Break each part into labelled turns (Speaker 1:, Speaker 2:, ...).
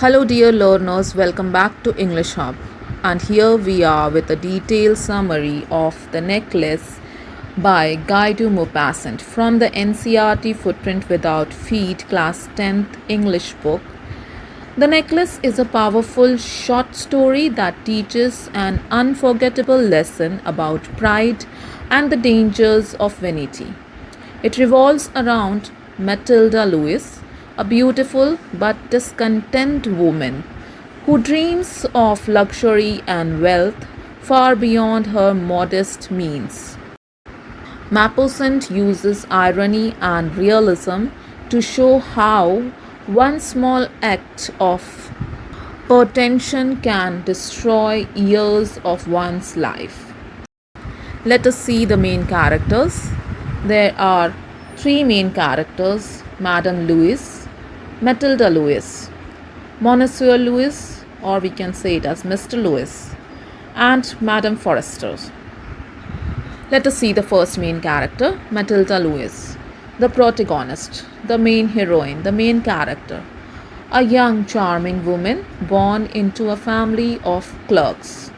Speaker 1: Hello, dear learners, welcome back to English Hub. And here we are with a detailed summary of The Necklace by Guy de Maupassant from the NCERT Footprint Without Feet Class 10th English book. The Necklace is a powerful short story that teaches an unforgettable lesson about pride and the dangers of vanity. It revolves around Matilda Loisel, a beautiful but discontent woman who dreams of luxury and wealth far beyond her modest means. Maupassant uses irony and realism to show how one small act of pretension can destroy years of one's life. Let us see the main characters. There are three main characters: Madame Loisel, Matilda Loisel, Monsieur Loisel, or we can say it as Mr. Loisel, and Madame Forrester. Let us see the first main character, Matilda Loisel, the protagonist, the main heroine, the main character, a young, charming woman born into a family of clerks.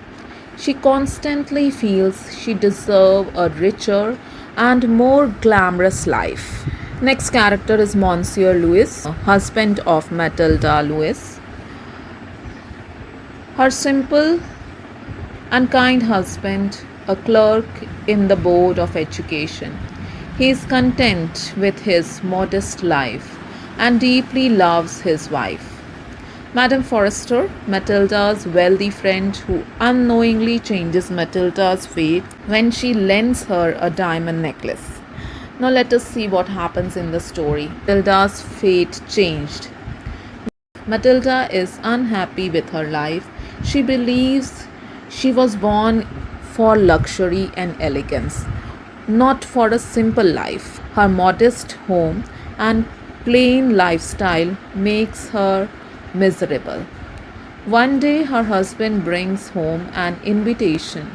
Speaker 1: She constantly feels she deserves a richer and more glamorous life. Next character is Monsieur Loisel, husband of Matilda Loisel. Her simple and kind husband, a clerk in the Board of Education. He is content with his modest life and deeply loves his wife. Madame Forrester, Matilda's wealthy friend who unknowingly changes Matilda's fate when she lends her a diamond necklace. Now let us see what happens in the story. Matilda's fate changed. Matilda is unhappy with her life. She believes she was born for luxury and elegance, not for a simple life. Her modest home and plain lifestyle makes her miserable. One day her husband brings home an invitation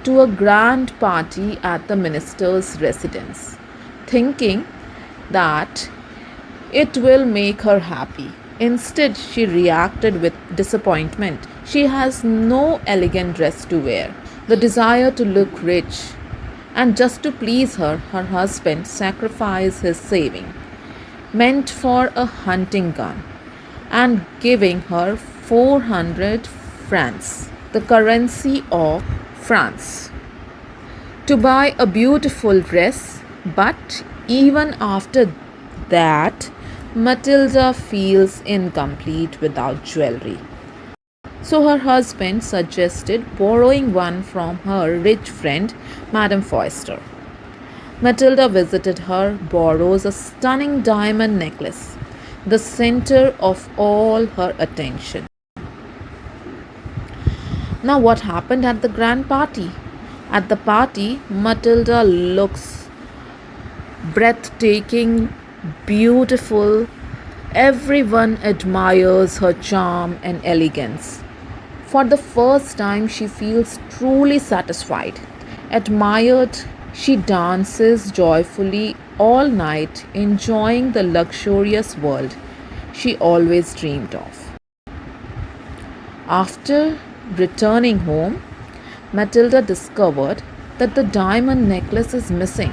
Speaker 1: to a grand party at the minister's residence, thinking that it will make her happy. Instead, she reacted with disappointment. She has no elegant dress to wear. The desire to look rich, and just to please her, her husband sacrificed his saving, meant for a hunting gun, and giving her 400 francs, the currency of France, to buy a beautiful dress. But even after that, Matilda feels incomplete without jewelry. So her husband suggested borrowing one from her rich friend, Madame Forrester. Matilda visited her, borrows a stunning diamond necklace, the center of all her attention. Now, what happened at the grand party? At the party, Matilda looks breathtaking, beautiful. Everyone admires her charm and elegance. For the first time, she feels truly satisfied. Admired, she dances joyfully all night, enjoying the luxurious world she always dreamed of. After returning home, Matilda discovered that the diamond necklace is missing.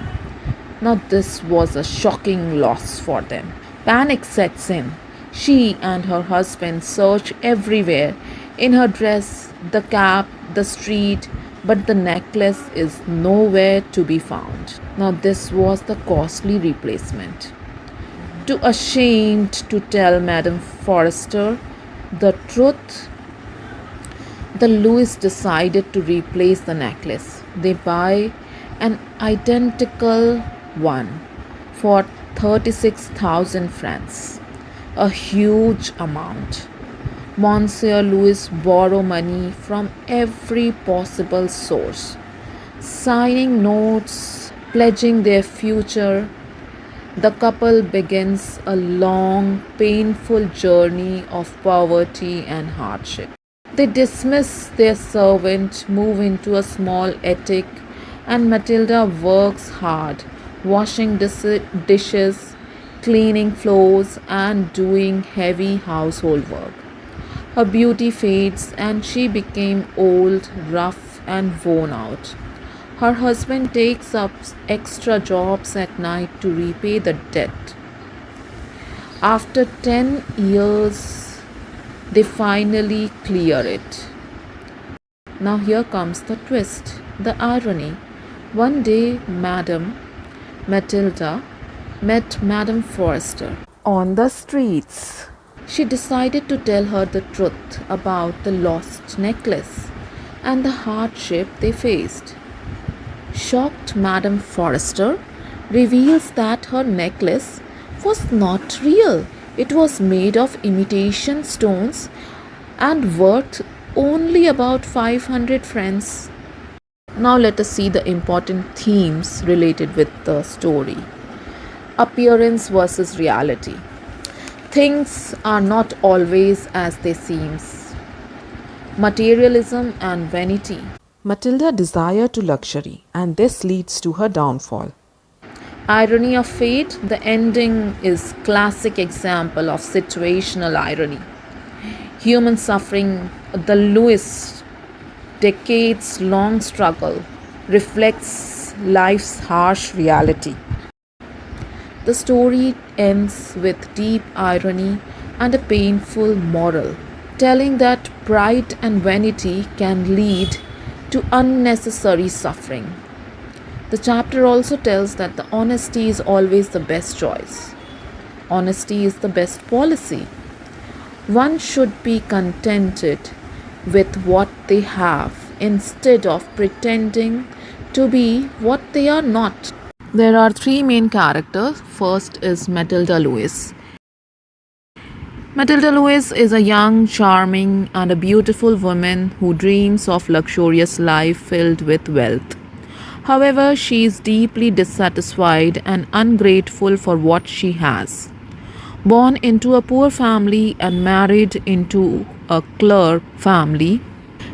Speaker 1: Now, this was a shocking loss for them. Panic sets in. She and her husband search everywhere, in her dress, the cap, the street, but the necklace is nowhere to be found. Now, this was the costly replacement. Too ashamed to tell Madame Forrester the truth, the Loisel decided to replace the necklace. They buy an identical one for 36,000 francs, a huge amount. Monsieur Loisel borrow money from every possible source, signing notes, pledging their future. The couple begins a long, painful journey of poverty and hardship. They dismiss their servant, move into a small attic, and Matilda works hard, washing dishes, cleaning floors, and doing heavy household work. Her beauty fades and she became old, rough, and worn out. Her husband takes up extra jobs at night to repay the debt. After 10 years, they finally clear it. Now, here comes the twist, the irony. One day, Madame Matilda met Madame Forrester on the streets. She decided to tell her the truth about the lost necklace and the hardship they faced. Shocked, Madame Forrester reveals that her necklace was not real. It was made of imitation stones and worth only about 500 francs. Now, let us see the important themes related with the story. Appearance versus reality. Things are not always as they seem. Materialism and vanity.
Speaker 2: Matilda desires to luxury, and this leads to her downfall.
Speaker 1: Irony of fate. The ending is classic example of situational irony. Human suffering. The Lewis decades long struggle reflects life's harsh reality. The story ends with deep irony and a painful moral, telling that pride and vanity can lead to unnecessary suffering. The chapter also tells that the honesty is always the best choice. Honesty is the best policy. One should be contented with what they have instead of pretending to be what they are not. There are three main characters. First is Matilda Loisel. Matilda Loisel is a young, charming, and a beautiful woman who dreams of luxurious life filled with wealth. However, she is deeply dissatisfied and ungrateful for what she has. Born into a poor family and married into a clerk family,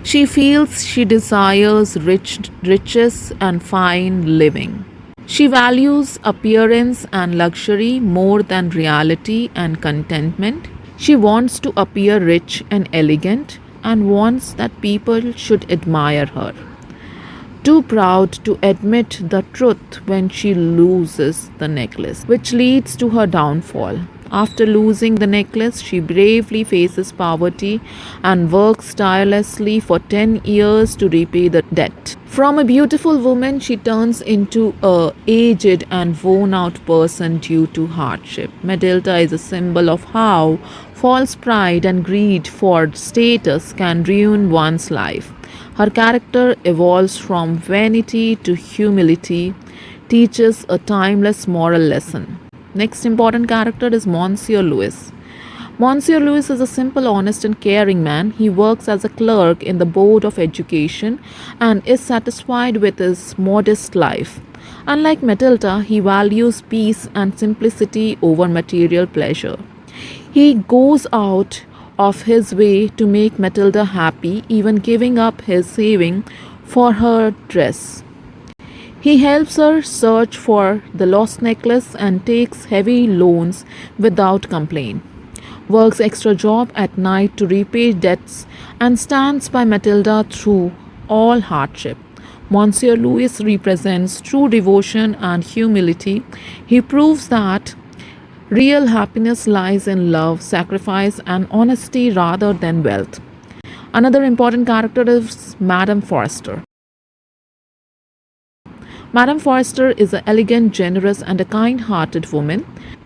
Speaker 1: she feels she desires riches and fine living. She values appearance and luxury more than reality and contentment. She wants to appear rich and elegant and wants that people should admire her. Too proud to admit the truth when she loses the necklace, which leads to her downfall. After losing the necklace, she bravely faces poverty and works tirelessly for 10 years to repay the debt. From a beautiful woman, she turns into a aged and worn out person due to hardship. Matilda is a symbol of how false pride and greed for status can ruin one's life. Her character evolves from vanity to humility, teaches a timeless moral lesson. Next important character is Monsieur Louis. Monsieur Louis is a simple, honest, and caring man. He works as a clerk in the Board of Education and is satisfied with his modest life. Unlike Matilda, he values peace and simplicity over material pleasure. He goes out of his way to make Matilda happy, even giving up his saving for her dress. He helps her search for the lost necklace and takes heavy loans without complaint, works extra job at night to repay debts, and stands by Matilda through all hardship. Monsieur Louis represents true devotion and humility. He proves that real happiness lies in love, sacrifice, and honesty rather than wealth. Another important character is Madame Forrester. Madame Forrester is an elegant, generous, and a kind hearted woman.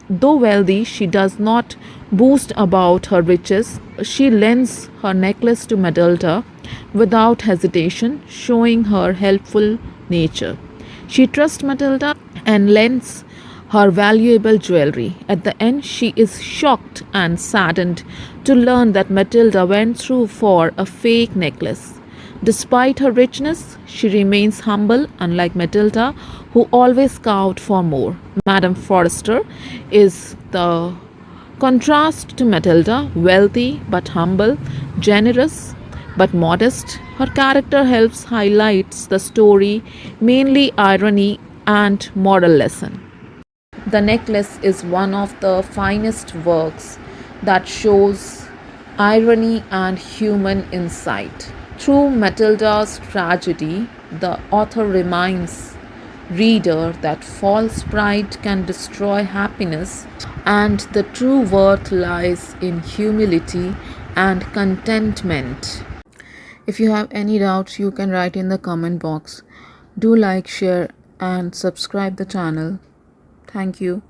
Speaker 1: Though wealthy, she does not boast about her riches. She lends her necklace to Matilda without hesitation, showing her helpful nature. She trusts Matilda and lends her valuable jewelry. At the end, she is shocked and saddened to learn that Matilda went through for a fake necklace. Despite her richness, she remains humble, unlike Matilda, who always cowed for more. Madame Forrester is the contrast to Matilda, wealthy but humble, generous but modest. Her character helps highlights the story, mainly irony and moral lesson. The necklace is one of the finest works that shows irony, and human insight. Through Matilda's tragedy, the author reminds reader that false pride can destroy happiness and the true worth lies in humility and contentment. If you have any doubts, you can write in the comment box. Do like, share, and subscribe the channel. Thank you.